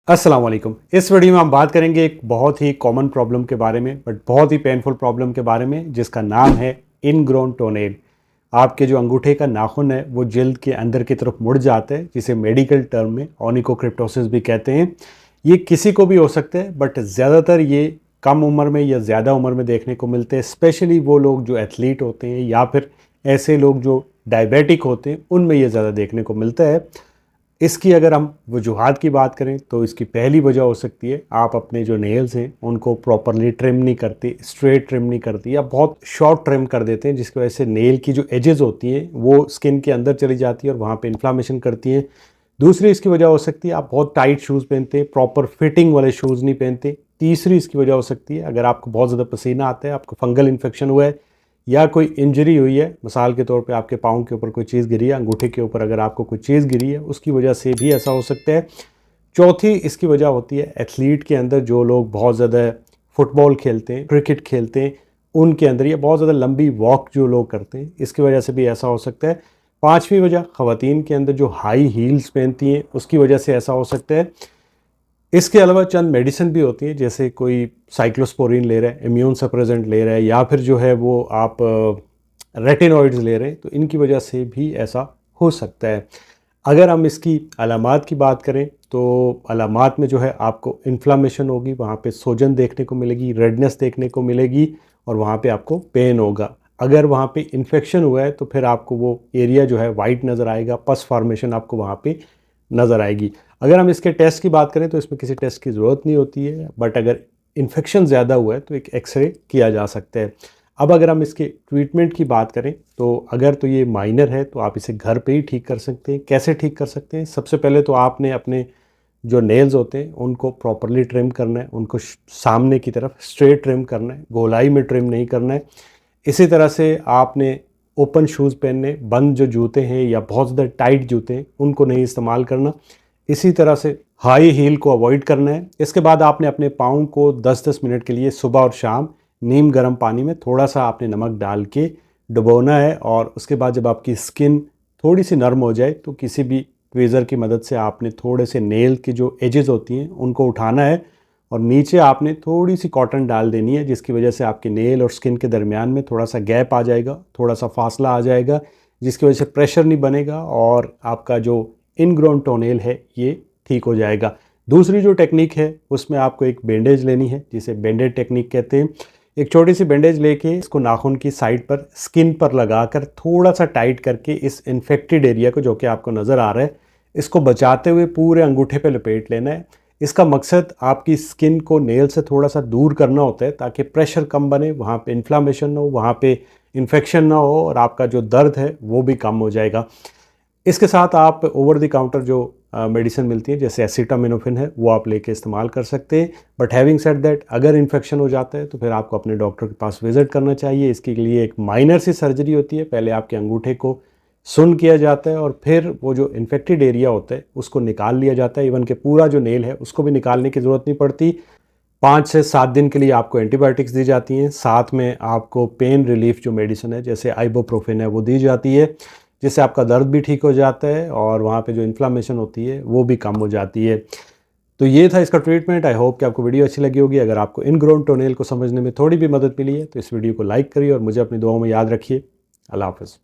अस्सलाम वालेकुम। इस वीडियो में हम बात करेंगे एक बहुत ही कॉमन प्रॉब्लम के बारे में, बट बहुत ही पेनफुल प्रॉब्लम के बारे में, जिसका नाम है इनग्रोन टोनेल। आपके जो अंगूठे का नाखून है वो जिल्द के अंदर की तरफ मुड़ जाता है, जिसे मेडिकल टर्म में ओनिकोक्रिप्टोसिस भी कहते हैं। ये किसी को भी हो सकता है, बट ज़्यादातर ये कम उम्र में या ज़्यादा उम्र में देखने को मिलते हैं। स्पेशली वो लोग जो एथलीट होते हैं या फिर ऐसे लोग जो डायबिटिक होते हैं, उनमें ये ज़्यादा देखने को मिलता है। इसकी अगर हम वजूहात की बात करें तो इसकी पहली वजह हो सकती है आप अपने जो नेल्स हैं उनको प्रॉपरली ट्रिम नहीं करते, स्ट्रेट ट्रिम नहीं करती, या बहुत शॉर्ट ट्रिम कर देते हैं, जिसकी वजह से नेल की जो एजेस होती हैं वो स्किन के अंदर चली जाती है और वहाँ पे इन्फ्लामेशन करती हैं। दूसरी इसकी वजह हो सकती है आप बहुत टाइट शूज़ पहनते हैं, प्रॉपर फिटिंग वाले शूज़ नहीं पहनते। तीसरी इसकी वजह हो सकती है अगर आपको बहुत ज़्यादा पसीना आता है, आपको फंगल इन्फेक्शन हुआ है या कोई इंजरी हुई है, मिसाल के तौर पे आपके पाँव के ऊपर कोई चीज़ गिरी है, अंगूठे के ऊपर अगर आपको कोई चीज़ गिरी है, उसकी वजह से भी ऐसा हो सकता है। चौथी इसकी वजह होती है एथलीट के अंदर, जो लोग बहुत ज़्यादा फुटबॉल खेलते हैं, क्रिकेट खेलते हैं, उनके अंदर, या बहुत ज़्यादा लंबी वॉक जो लोग करते हैं, इसकी वजह से भी ऐसा हो सकता है। पाँचवीं वजह ख़वातीन के अंदर जो हाई हील्स पहनती हैं उसकी वजह से ऐसा हो सकता है। इसके अलावा चंद मेडिसिन भी होती है, जैसे कोई साइक्लोस्पोरिन ले रहा है, इम्यून सप्रेजेंट ले रहा है, या फिर जो है वो आप रेटिनॉइड्स ले रहे हैं, तो इनकी वजह से भी ऐसा हो सकता है। अगर हम इसकी अलामात की बात करें तो अलामात में जो है आपको इन्फ्लामेशन होगी, वहाँ पे सूजन देखने को मिलेगी, रेडनेस देखने को मिलेगी, और वहाँ पे आपको पेन होगा। अगर वहाँ पे इन्फेक्शन हुआ है तो फिर आपको वो एरिया जो है वाइट नज़र आएगा, पस फॉर्मेशन आपको वहाँ पे नज़र आएगी। अगर हम इसके टेस्ट की बात करें तो इसमें किसी टेस्ट की ज़रूरत नहीं होती है, बट अगर इन्फेक्शन ज़्यादा हुआ है तो एक एक्सरे किया जा सकता है। अब अगर हम इसके ट्रीटमेंट की बात करें तो अगर तो ये माइनर है तो आप इसे घर पे ही ठीक कर सकते हैं। कैसे ठीक कर सकते हैं? सबसे पहले तो आपने अपने जो नेल्स होते हैं उनको प्रॉपरली ट्रिम करना है, उनको सामने की तरफ स्ट्रेट ट्रिम करना है, गोलाई में ट्रिम नहीं करना है। इसी तरह से आपने ओपन शूज़ पहनने, बंद जो जूते हैं या बहुत ज़्यादा टाइट जूते हैं उनको नहीं इस्तेमाल करना। इसी तरह से हाई हील को अवॉइड करना है। इसके बाद आपने अपने पाँव को 10-10 मिनट के लिए सुबह और शाम नीम गर्म पानी में थोड़ा सा आपने नमक डाल के डुबोना है, और उसके बाद जब आपकी स्किन थोड़ी सी नरम हो जाए तो किसी भी ट्वीज़र की मदद से आपने थोड़े से नेल की जो एजेस होती हैं उनको उठाना है, और नीचे आपने थोड़ी सी कॉटन डाल देनी है, जिसकी वजह से आपके नेल और स्किन के दरमियान में थोड़ा सा गैप आ जाएगा, थोड़ा सा फासला आ जाएगा, जिसकी वजह से प्रेशर नहीं बनेगा और आपका जो इनग्रोन टोनेल है ये ठीक हो जाएगा। दूसरी जो टेक्निक है उसमें आपको एक बैंडेज लेनी है, जिसे बैंडेज टेक्निक कहते हैं। एक छोटी सी बैंडेज लेके इसको नाखून की साइड पर स्किन पर लगाकर थोड़ा सा टाइट करके इस इन्फेक्टेड एरिया को, जो कि आपको नज़र आ रहा है, इसको बचाते हुए पूरे अंगूठे पे लपेट लेना है। इसका मकसद आपकी स्किन को नेल से थोड़ा सा दूर करना होता है, ताकि प्रेशर कम बने, वहाँ पे इन्फ्लामेशन ना हो, वहाँ पे इन्फेक्शन ना हो, और आपका जो दर्द है वो भी कम हो जाएगा। इसके साथ आप ओवर द काउंटर जो मेडिसिन मिलती है, जैसे एसिटामिनोफेन है, वो आप लेके इस्तेमाल कर सकते हैं। बट हैविंग सेड दैट, अगर इन्फेक्शन हो जाता है तो फिर आपको अपने डॉक्टर के पास विजिट करना चाहिए। इसके लिए एक माइनर सी सर्जरी होती है, पहले आपके अंगूठे को सुन किया जाता है और फिर वो जो इन्फेक्टेड एरिया होता है उसको निकाल लिया जाता है। इवन के पूरा जो नेल है उसको भी निकालने की ज़रूरत नहीं पड़ती। 5 से 7 दिन के लिए आपको एंटीबायोटिक्स दी जाती हैं, साथ में आपको पेन रिलीफ जो मेडिसिन है जैसे आइबोप्रोफेन है वो दी जाती है, जिससे आपका दर्द भी ठीक हो जाता है और वहाँ पे जो इन्फ्लामेशन होती है वो भी कम हो जाती है। तो ये था इसका ट्रीटमेंट। आई होप कि आपको वीडियो अच्छी लगी होगी। अगर आपको इनग्रोन टोनेल को समझने में थोड़ी भी मदद मिली है तो इस वीडियो को लाइक करिए और मुझे अपनी दुआओं में याद रखिए। अल्लाह हाफ़िज़।